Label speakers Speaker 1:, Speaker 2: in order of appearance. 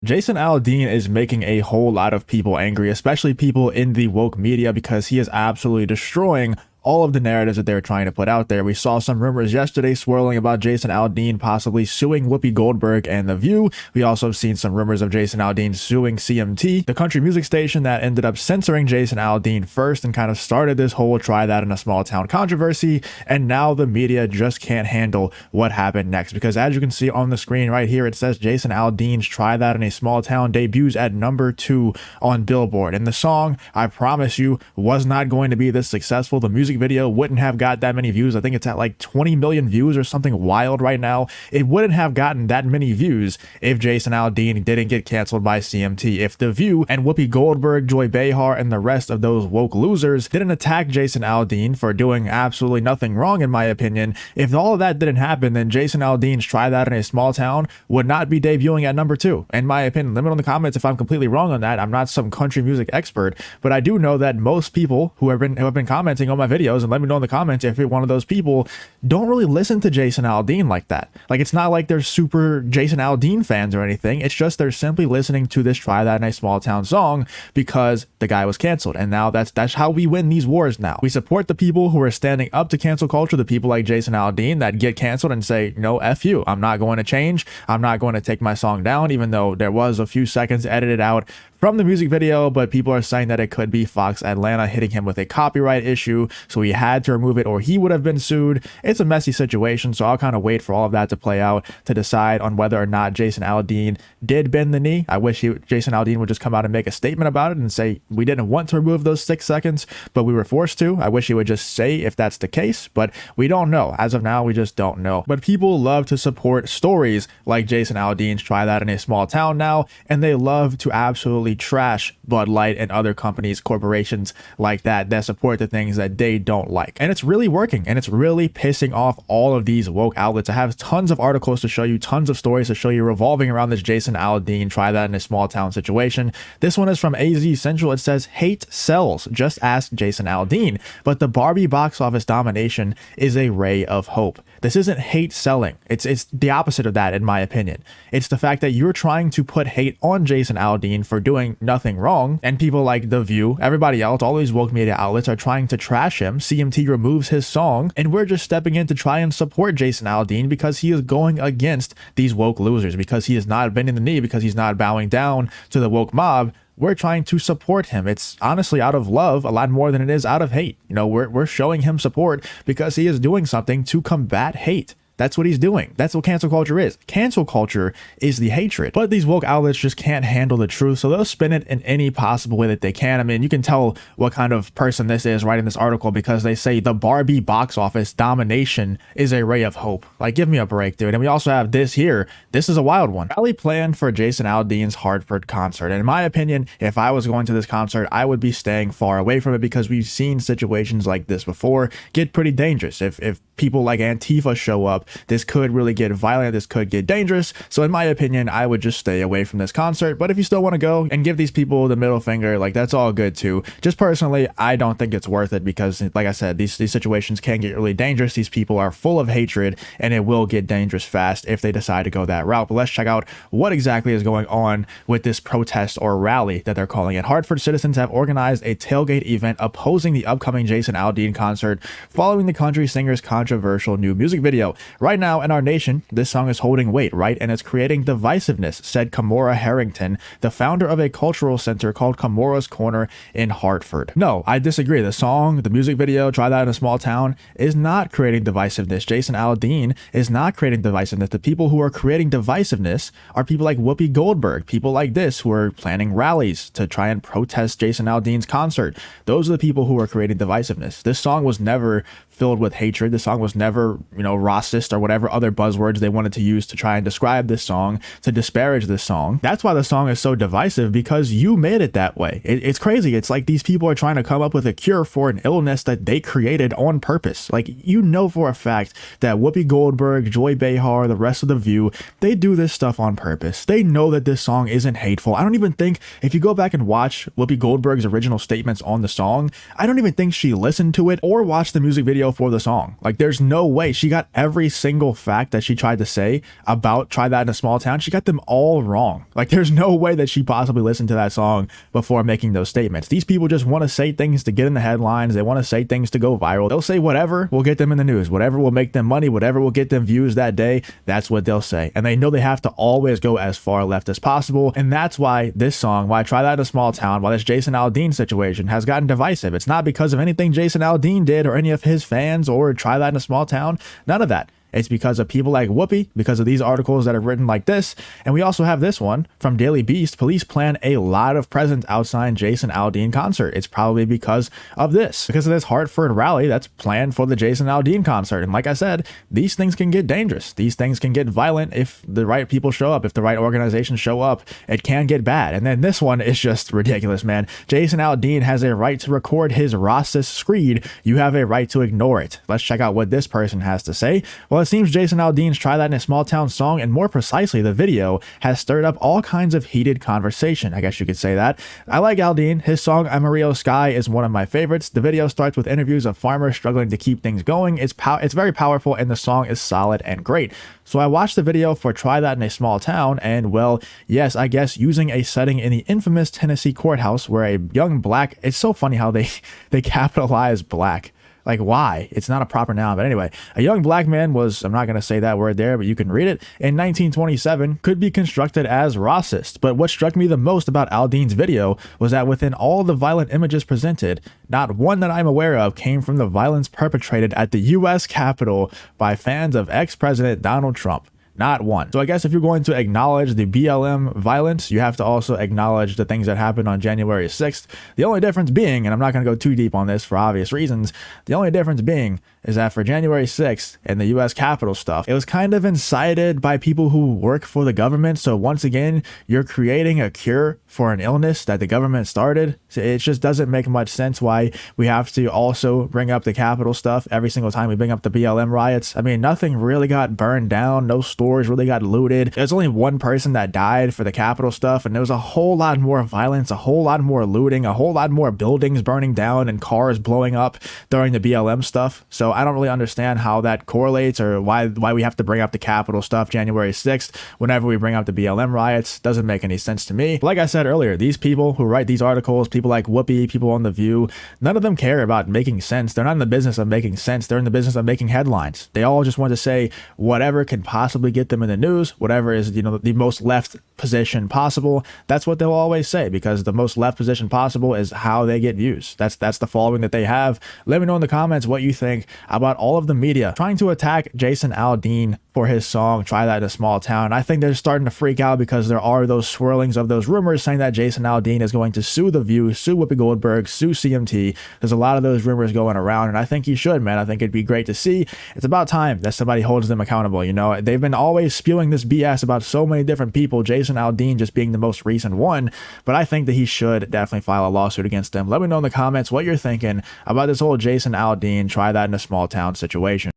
Speaker 1: Jason Aldean is making a whole lot of people angry, especially people in the woke media, because he is absolutely destroying all of the narratives that they're trying to put out there. We saw some rumors yesterday swirling about Jason Aldean possibly suing Whoopi Goldberg and The View. We also have seen some rumors of Jason Aldean suing CMT, the country music station that ended up censoring Jason Aldean first and kind of started this whole try that in a small town controversy. And now the media just can't handle what happened next, because as you can see on the screen right here, it says Jason Aldean's Try That in a Small Town debuts at #2 on Billboard. And the song, I promise you, was not going to be this successful. The music video wouldn't have got that many views. I think it's at like 20 million views or something wild right now. It wouldn't have gotten that many views if Jason Aldean didn't get canceled by CMT. If The View and Whoopi Goldberg, Joy Behar, and the rest of those woke losers didn't attack Jason Aldean for doing absolutely nothing wrong, in my opinion, if all of that didn't happen, then Jason Aldean's Try That in a Small Town would not be debuting at #2. In my opinion, let me know in the comments if I'm completely wrong on that. I'm not some country music expert, but I do know that most people who have been commenting on my videos, and let me know in the comments if you're one of those people, don't really listen to Jason Aldean like that. Like, it's not like they're super Jason Aldean fans or anything. It's just they're simply listening to this Try That in a Small Town song because the guy was canceled. And now that's how we win these wars now. We support the people who are standing up to cancel culture, the people like Jason Aldean that get canceled and say, no, F you. I'm not going to change. I'm not going to take my song down, even though there was a few seconds edited out from the music video, but people are saying that it could be Fox Atlanta hitting him with a copyright issue, so he had to remove it or he would have been sued. It's a messy situation, so I'll kind of wait for all of that to play out to decide on whether or not Jason Aldean did bend the knee. I wish Jason Aldean would just come out and make a statement about it and say, we didn't want to remove those 6 seconds, but we were forced to. I wish he would just say if that's the case, but we don't know. As of now, we just don't know. But people love to support stories like Jason Aldean's Try That in a Small Town now, and they love to absolutely trash Bud Light and other companies, corporations like that support the things that they don't like. And it's really working, and it's really pissing off all of these woke outlets. I have tons of articles to show you, tons of stories to show you revolving around this Jason Aldean Try That in a Small Town situation. This one is from AZ Central. It says, hate sells, just ask Jason Aldean. But the Barbie box office domination is a ray of hope. This isn't hate selling. It's the opposite of that, in my opinion. It's the fact that you're trying to put hate on Jason Aldean for doing nothing wrong, and people like The View, everybody else, all these woke media outlets are trying to trash him. CMT removes his song, and we're just stepping in to try and support Jason Aldean because he is going against these woke losers, because he is not bending the knee, because he's not bowing down to the woke mob. We're trying to support him. It's honestly out of love a lot more than it is out of hate. You know, we're showing him support because he is doing something to combat hate. That's what he's doing. That's what cancel culture is. Cancel culture is the hatred. But these woke outlets just can't handle the truth, so they'll spin it in any possible way that they can. I mean, you can tell what kind of person this is writing this article because they say the Barbie box office domination is a ray of hope. Like, give me a break, dude. And we also have this here. This is a wild one. Rally planned for Jason Aldean's Hartford concert. And in my opinion, if I was going to this concert, I would be staying far away from it because we've seen situations like this before get pretty dangerous. If people like Antifa show up, this could really get violent. This could get dangerous. So in my opinion, I would just stay away from this concert. But if you still want to go and give these people the middle finger, like, that's all good too. Just personally, I don't think it's worth it because, like I said, these situations can get really dangerous. These people are full of hatred, and it will get dangerous fast if they decide to go that route. But let's check out what exactly is going on with this protest or rally that they're calling it. Hartford citizens have organized a tailgate event opposing the upcoming Jason Aldean concert following the country singer's controversial new music video. Right now in our nation, this song is holding weight, right? And it's creating divisiveness, said Kamora Harrington, the founder of a cultural center called Kamora's Corner in Hartford. No, I disagree. The song, the music video, Try That in a Small Town, is not creating divisiveness. Jason Aldean is not creating divisiveness. The people who are creating divisiveness are people like Whoopi Goldberg, people like this who are planning rallies to try and protest Jason Aldean's concert. Those are the people who are creating divisiveness. This song was never filled with hatred. The song was never, racist or whatever other buzzwords they wanted to use to try and describe this song, to disparage this song. That's why the song is so divisive, because you made it that way. It's crazy. It's like these people are trying to come up with a cure for an illness that they created on purpose. Like, you know for a fact that Whoopi Goldberg, Joy Behar, the rest of The View, they do this stuff on purpose. They know that this song isn't hateful. I don't even think, if you go back and watch Whoopi Goldberg's original statements on the song, I don't even think she listened to it or watched the music video video for the song. Like, there's no way. She got every single fact that she tried to say about Try That in a Small Town. She got them all wrong. Like, there's no way that she possibly listened to that song before making those statements. These people just want to say things to get in the headlines. They want to say things to go viral. They'll say whatever will get them in the news, whatever will make them money, whatever will get them views that day. That's what they'll say. And they know they have to always go as far left as possible. And that's why this song, why Try That in a Small Town, why this Jason Aldean situation has gotten divisive. It's not because of anything Jason Aldean did or any of his fans or Try That in a Small Town. None of that. It's because of people like Whoopi, because of these articles that are written like this. And we also have this one from Daily Beast. Police plan a lot of presence outside Jason Aldean concert. It's probably because of this Hartford rally that's planned for the Jason Aldean concert. And like I said, these things can get dangerous. These things can get violent if the right people show up, if the right organizations show up. It can get bad. And then this one is just ridiculous, man. Jason Aldean has a right to record his racist screed. You have a right to ignore it. Let's check out what this person has to say. Well, it seems Jason Aldean's Try That in a Small Town song, and more precisely the video, has stirred up all kinds of heated conversation. I guess you could say that. I like Aldean. His song Amarillo Sky is one of my favorites. The video starts with interviews of farmers struggling to keep things going. It's very powerful, and the song is solid and great. So I watched the video for Try That in a Small Town, and well, yes, I guess using a setting in the infamous Tennessee courthouse where a young black, it's so funny how they capitalize black. Like, why? It's not a proper noun. But anyway, a young black man was, I'm not going to say that word there, but you can read it, in 1927 could be constructed as racist. But what struck me the most about Aldean's video was that within all the violent images presented, not one that I'm aware of came from the violence perpetrated at the U.S. Capitol by fans of ex-President Donald Trump. Not one. So I guess if you're going to acknowledge the BLM violence, you have to also acknowledge the things that happened on January 6th. The only difference being, and I'm not going to go too deep on this for obvious reasons, the only difference being is that for January 6th and the U.S. Capitol stuff, it was kind of incited by people who work for the government. So once again, you're creating a cure for an illness that the government started. So it just doesn't make much sense why we have to also bring up the Capitol stuff every single time we bring up the BLM riots. I mean, nothing really got burned down. No stores really got looted. There's only one person that died for the Capitol stuff, and there was a whole lot more violence, a whole lot more looting, a whole lot more buildings burning down and cars blowing up during the BLM stuff. So I don't really understand how that correlates, or why we have to bring up the Capitol stuff January 6th whenever we bring up the BLM riots. Doesn't make any sense to me. But like I said earlier, these people who write these articles, people like Whoopi, people on The View, none of them care about making sense. They're not in the business of making sense. They're in the business of making headlines. They all just want to say whatever can possibly get them in the news, whatever is, the most left position possible. That's what they'll always say, because the most left position possible is how they get views. That's the following that they have. Let me know in the comments what you think about all of the media trying to attack Jason Aldean for his song Try That in a Small Town. I think they're starting to freak out because there are those swirlings of those rumors saying that Jason Aldean is going to sue The View, sue Whoopi Goldberg, sue CMT. There's a lot of those rumors going around, and I think he should, man. I think it'd be great to see. It's about time that somebody holds them accountable. They've been always spewing this BS about so many different people, Jason Aldean just being the most recent one, but I think that he should definitely file a lawsuit against them. Let me know in the comments what you're thinking about this whole Jason Aldean Try That in a Small Town situation.